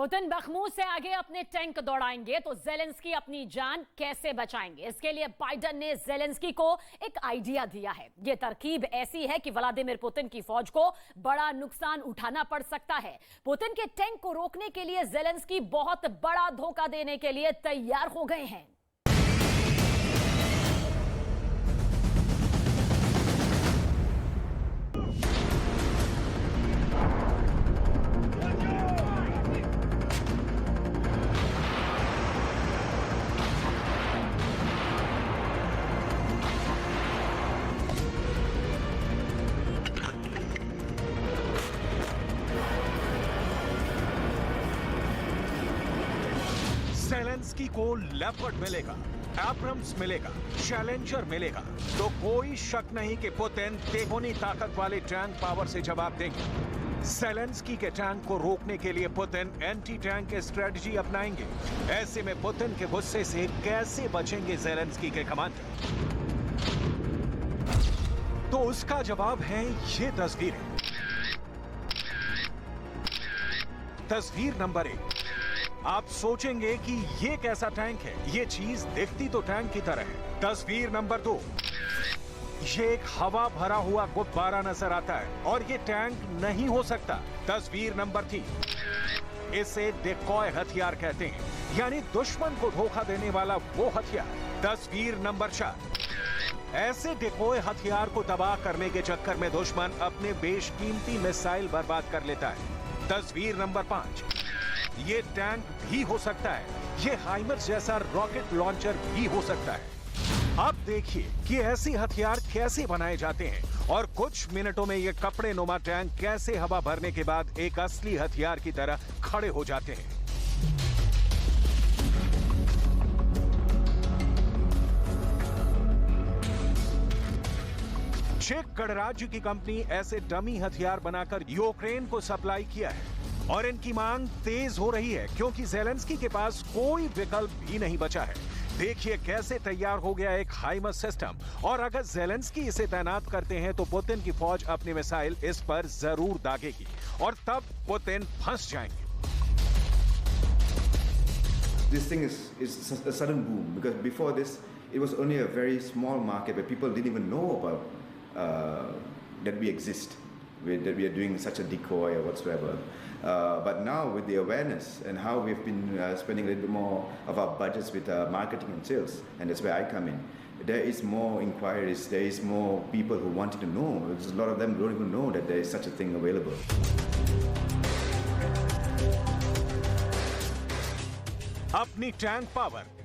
Putin बखमूस से आगे अपने टैंक दौड़ाएंगे तो जेलेंस्की अपनी जान कैसे बचाएंगे? इसके लिए बाइडेन ने जेलेंस्की को एक आइडिया दिया है। यह तरकीब ऐसी है कि व्लादिमीर पुतिन की फौज को बड़ा नुकसान उठाना पड़ सकता है। पुतिन के टैंक को रोकने के लिए जेलेंस्की बहुत बड़ा धोखा देने के लिए तैयार हो गए हैं। जेलेंस्की को लेपर्ड मिलेगा, एब्रम्स मिलेगा, चैलेंजर मिलेगा, तो कोई शक नहीं कि पुतिन तेगुनी ताकत वाले टैंक पावर से जवाब देंगे। जेलेंस्की के टैंक को रोकने के लिए पुतिन एंटी टैंक स्ट्रेटजी अपनाएंगे। ऐसे में पुतिन के गुस्से से कैसे बचेंगे जेलेंस्की के कमांडर? तो उसका जवाब है ये तस्वीरें। तस्वीर नंबर 1। आप सोचेंगे कि ये कैसा टैंक है? ये चीज दिखती तो टैंक की तरह है। तस्वीर नंबर 2। ये एक हवा भरा हुआ गुब्बारा नजर आता है और ये टैंक नहीं हो सकता। तस्वीर नंबर 3। इसे डिकॉय हथियार कहते हैं, यानी दुश्मन को धोखा देने वाला वो हथियार। तस्वीर नंबर 4। ऐसे डिकॉय हथियार को तबाह करने के चक्कर में दुश्मन अपने बेशकीमती मिसाइल बर्बाद कर लेता है। तस्वीर नंबर 5। ये टैंक भी हो सकता है, ये हाइमर्स जैसा रॉकेट लॉन्चर भी हो सकता है। अब देखिए कि ऐसे हथियार कैसे बनाए जाते हैं और कुछ मिनटों में ये कपड़े नुमा टैंक कैसे हवा भरने के बाद एक असली हथियार की तरह खड़े हो जाते हैं। चेक गणराज्य की कंपनी ऐसे डमी हथियार बनाकर यूक्रेन को सप्लाई किया है और इनकी मांग तेज हो रही है क्योंकि जेलेंस्की के पास कोई विकल्प भी नहीं बचा है। देखिए कैसे तैयार हो गया एक हाइमर्स सिस्टम, और अगर जेलेंस्की इसे तैनात करते हैं तो पुतिन की फौज अपनी मिसाइल इस पर जरूर दागेगी और तब पुतिन फंस जाएंगे। This thing is a sudden boom because before this it was only a very small market where people didn't even know about that we exist, that we are doing such a decoy or whatsoever. But now with the awareness and how we've been spending a little bit more of our budgets with marketing and sales, and that's where I come in, there is more inquiries, there is more people who wanted to know. There's a lot of them don't even know that there is such a thing available. अपनी tank power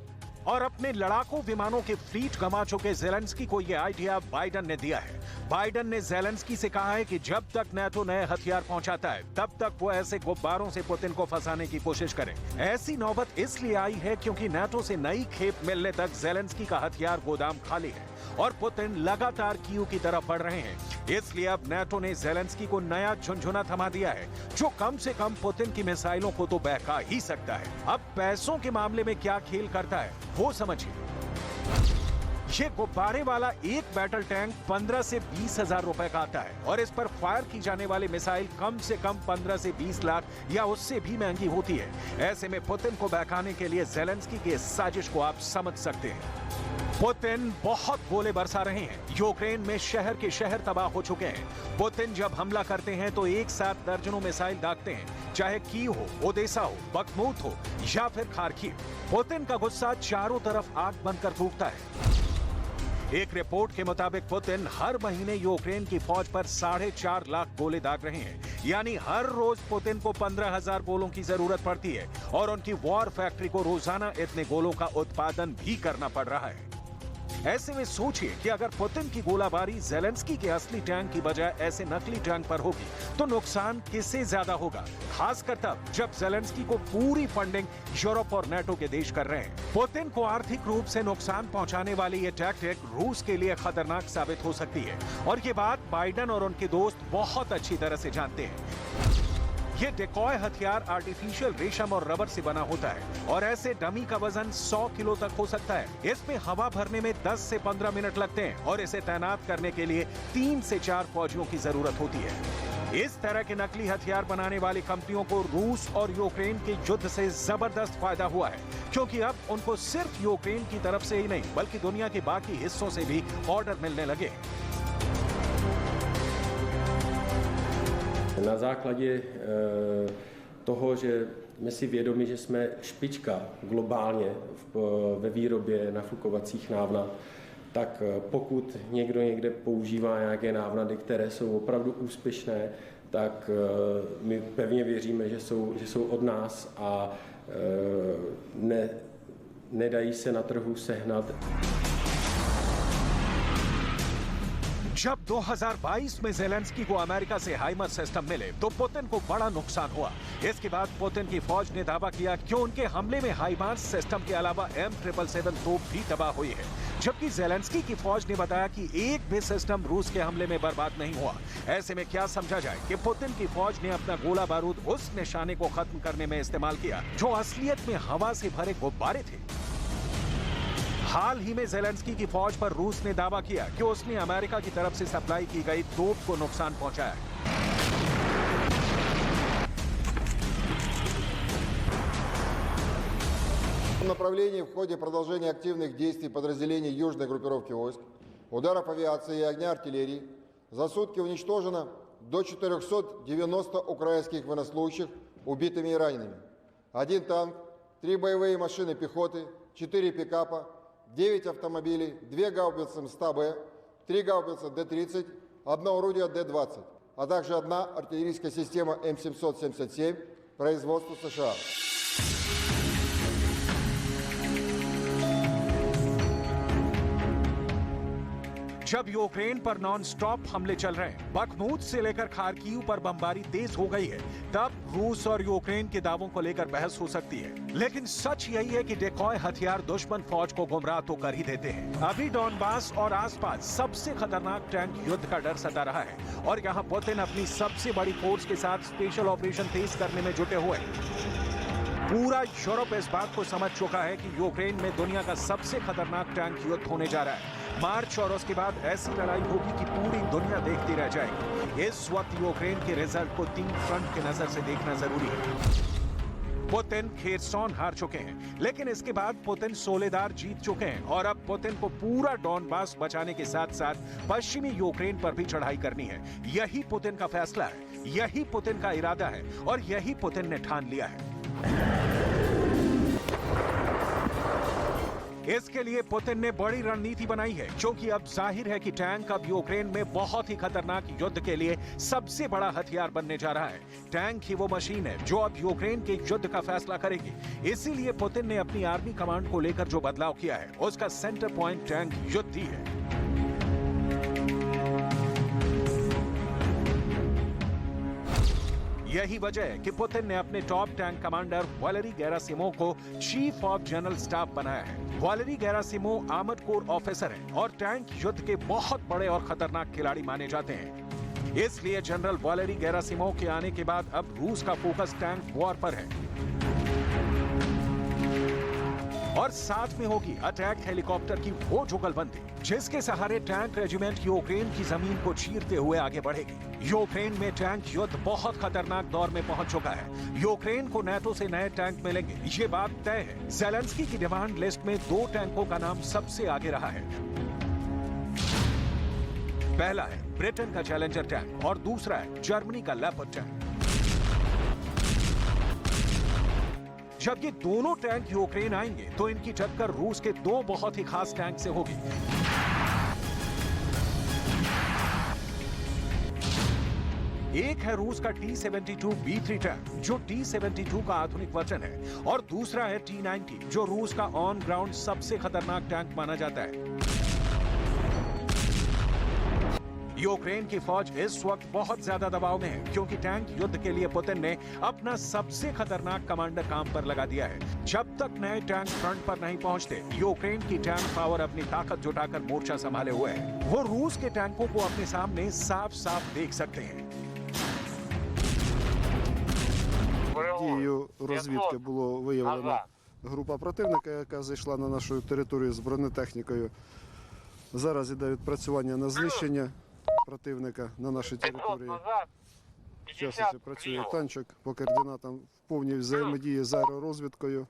और अपने लड़ाकू विमानों के fleet गंवा चुके Zelensky को यह आइडिया बाइडेन ने दिया है। बाइडेन ने जेलेंस्की से कहा है कि जब तक नाटो नए हथियार पहुंचाता है तब तक वो ऐसे गुब्बारों से पुतिन को फंसाने की कोशिश करें। ऐसी नौबत इसलिए आई है क्योंकि नाटो से नई खेप मिलने तक जेलेंस्की का हथियार गोदाम खाली है और पुतिन लगातार कीव की तरफ बढ़ रहे हैं। इसलिए अब नाटो ने जेलेंस्की को नया झुनझुना थमा दिया है जो कम से कम पुतिन की मिसाइलों को तो बहका ही सकता है। अब पैसों के मामले में क्या खेल करता है वो समझिए। ये गुब्बारे वाला एक बैटल टैंक 15 से 20 हजार रुपए का आता है और इस पर फायर की जाने वाली मिसाइल कम से कम 15 से 20 लाख या उससे भी महंगी होती है। ऐसे में पुतिन को बहकाने के लिए जेलेंस्की की इस साजिश को आप समझ सकते हैं। पुतिन बहुत गोले बरसा रहे हैं। यूक्रेन में शहर के शहर तबाह हो चुके हैं। पुतिन जब हमला करते हैं तो एक साथ दर्जनों मिसाइल दागते हैं, चाहे कीव हो, ओदेसा हो, बखमूत हो या फिर खार्किव। पुतिन का गुस्सा चारों तरफ आग बनकर फूकता है। एक रिपोर्ट के मुताबिक पुतिन हर महीने यूक्रेन की फौज पर 4.5 लाख गोले दाग रहे हैं, यानी हर रोज पुतिन को 15,000 गोलों की जरूरत पड़ती है और उनकी वॉर फैक्ट्री को रोजाना इतने गोलों का उत्पादन भी करना पड़ रहा है। ऐसे में सोचिए कि अगर पुतिन की गोलाबारी जेलेंस्की के असली टैंक की बजाय ऐसे नकली टैंक पर होगी तो नुकसान किससे ज्यादा होगा, खासकर तब जब जेलेंस्की को पूरी फंडिंग यूरोप और नाटो के देश कर रहे हैं। पुतिन को आर्थिक रूप से नुकसान पहुंचाने वाली ये टैक्टिक रूस के लिए खतरनाक साबित हो सकती है और ये बात बाइडेन और उनके दोस्त बहुत अच्छी तरह से जानते हैं। ये डिकॉय हथियार आर्टिफिशियल रेशम और रबर से बना होता है और ऐसे डमी का वजन 100 किलो तक हो सकता है। इसमें हवा भरने में 10 से 15 मिनट लगते हैं और इसे तैनात करने के लिए 3 से 4 फौजियों की जरूरत होती है। इस तरह के नकली हथियार बनाने वाली कंपनियों को रूस और यूक्रेन के युद्ध से जबरदस्त फायदा हुआ है, क्योंकि अब उनको सिर्फ यूक्रेन की तरफ से ही नहीं बल्कि दुनिया के बाकी हिस्सों से भी ऑर्डर मिलने लगे। Na základě toho, že jsme si vědomi, že jsme špička globálně ve výrobě nafukovacích návnad, tak pokud někdo někde používá nějaké návnady, které jsou opravdu úspěšné, tak my pevně věříme, že jsou od nás a nedají se na trhu sehnat. जब 2022 में Zelensky को America से HIMARS system मिले तो Putin को बड़ा नुकसान हुआ। इसके बाद पुतिन की फौज ने दावा किया कि उनके हमले में हाइमार्स सिस्टम के अलावा M777 तोप भी तबाह हुई है, जबकि जेलेंस्की की फौज ने बताया कि एक भी सिस्टम रूस के हमले में बर्बाद नहीं हुआ। ऐसे में क्या समझा जाए कि पुतिन की फौज ने अपना गोला बारूद उस निशाने को खत्म करने में इस्तेमाल किया जो असलियत में हवा से भरे गुब्बारे थे। हाल ही में जेलेंस्की की फौज पर रूस ने दावा किया कि उसने अमेरिका की तरफ से सप्लाई की गई तोप को नुकसान पहुंचाया है। В направлении в ходе продолжения активных действий подразделений южной группировки войск, ударов авиации и огня артиллерии за сутки уничтожено до 490 украинских военнослужащих убитыми и ранеными. 1 танк, 3 боевые машины пехоты, 4 пикапа, 9 автомобилей, 2 гаубицы М100Б, 3 гаубицы Д-30, 1 орудие Д-20, а также 1 артиллерийская система М777 производства США. जब यूक्रेन पर नॉन स्टॉप हमले चल रहे हैं, बखमूत से लेकर खार्किव पर बमबारी तेज हो गई है, तब रूस और यूक्रेन के दावों को लेकर बहस हो सकती है। लेकिन सच यही है कि डेकॉय हथियार दुश्मन फौज को गुमराह तो कर ही देते हैं। अभी डॉनबास और आसपास सबसे खतरनाक टैंक युद्ध का डर सता रहा है और यहाँ पुतिन अपनी सबसे बड़ी फोर्स के साथ स्पेशल ऑपरेशन तेज करने में जुटे हुए हैं। पूरा यूरोप इस बात को समझ चुका है कि यूक्रेन में दुनिया का सबसे खतरनाक टैंक युद्ध होने जा रहा है। मार्च और उसके बाद ऐसी लड़ाई होगी कि पूरी दुनिया देखती रह जाएगी। इस वक्त यूक्रेन के रिजल्ट को 3 फ्रंट की नजर से देखना जरूरी है। पुतिन खेरसॉन हार चुके हैं, लेकिन इसके बाद पुतिन सोलेदार जीत चुके हैं और अब पुतिन को पूरा डॉनबास बचाने के साथ साथ पश्चिमी यूक्रेन पर भी चढ़ाई करनी है। यही पुतिन का फैसला है, यही पुतिन का इरादा है और यही पुतिन ने ठान लिया है। इसके लिए पुतिन ने बड़ी रणनीति बनाई है, क्योंकि अब जाहिर है कि टैंक अब यूक्रेन में बहुत ही खतरनाक युद्ध के लिए सबसे बड़ा हथियार बनने जा रहा है। टैंक ही वो मशीन है जो अब यूक्रेन के युद्ध का फैसला करेगी। इसीलिए पुतिन ने अपनी आर्मी कमांड को लेकर जो बदलाव किया है, उसका सेंटर पॉइंट टैंक युद्ध ही है। यही वजह है कि पुतिन ने अपने top tank commander Valery Gerasimov को चीफ ऑफ जनरल स्टाफ बनाया है। Valery Gerasimov armoured corps officer हैं और टैंक युद्ध के बहुत बड़े और खतरनाक खिलाड़ी माने जाते हैं। इसलिए जनरल वालेरी गेरासिमोव के आने के बाद अब रूस का फोकस टैंक वॉर पर है और साथ में होगी अटैक हेलीकॉप्टर की वो जुगलबंदी जिसके सहारे टैंक रेजिमेंट यूक्रेन की जमीन को चीरते हुए आगे बढ़ेगी। यूक्रेन में टैंक युद्ध बहुत खतरनाक दौर में पहुंच चुका है। यूक्रेन को नेटो से नए टैंक मिलेंगे, ये बात तय है। जेलेंस्की की डिमांड लिस्ट में 2 टैंकों का नाम सबसे आगे रहा है। पहला है ब्रिटेन का चैलेंजर टैंक और दूसरा है जर्मनी का लेपर्ड टैंक। जब ये दोनों टैंक यूक्रेन आएंगे तो इनकी टक्कर रूस के 2 बहुत ही खास टैंक से होगी। एक है रूस का T-72B3 टैंक जो T-72 का आधुनिक वर्जन है और दूसरा है T-90 जो रूस का ऑन ग्राउंड सबसे खतरनाक टैंक माना जाता है। यूक्रेन की फौज इस वक्त बहुत ज्यादा दबाव में है, क्योंकि टैंक युद्ध के लिए पुतिन ने अपना सबसे खतरनाक कमांडर काम पर लगा दिया है। जब तक नए टैंक फ्रंट पर नहीं पहुंचते, यूक्रेन की टैंक पावर अपनी ताकत जुटाकर मोर्चा संभाले हुए है। वो रूस के टैंकों को अपने सामने साफ साफ देख सकते हैं। Дією розвідки було виявлено група противника, яка зайшла на нашу територію з бронетехнікою. Зараз іде відпрацювання на знищення противника на нашій території. частності працює танчик по координатам в повній взаємодії з аеророзвідкою.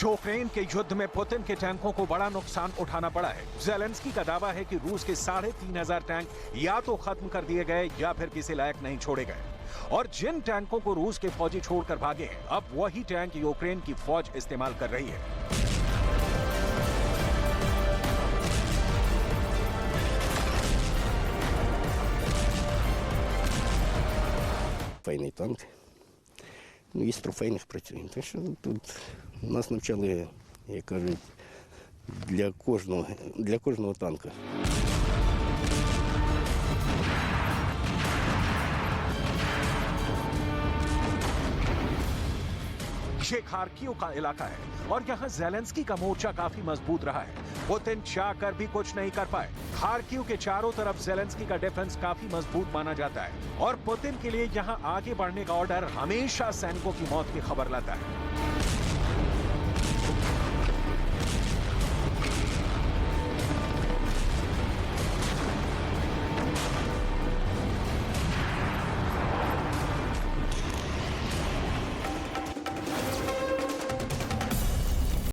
यूक्रेन के युद्ध में पुतिन के टैंकों को बड़ा नुकसान उठाना पड़ा है। जेलेंस्की का दावा है कि रूस के 3,500 टैंक या तो खत्म कर दिए गए या फिर किसी लायक नहीं छोड़े गए। और जिन टैंकों को रूस के फौजी छोड़कर भागे हैं, अब वही टैंक यूक्रेन की फौज इस्तेमाल कर रही है। Файний танк. Ну, із трофейних працюємо. Так що тут нас навчали, як кажуть, для кожного танка. ये खार्किव का इलाका है और यहाँ जेलेंस्की का मोर्चा काफी मजबूत रहा है। पुतिन चाह कर भी कुछ नहीं कर पाए। खार्किव के चारों तरफ जेलेंस्की का डिफेंस काफी मजबूत माना जाता है और पुतिन के लिए यहाँ आगे बढ़ने का ऑर्डर हमेशा सैनिकों की मौत की खबर लाता है।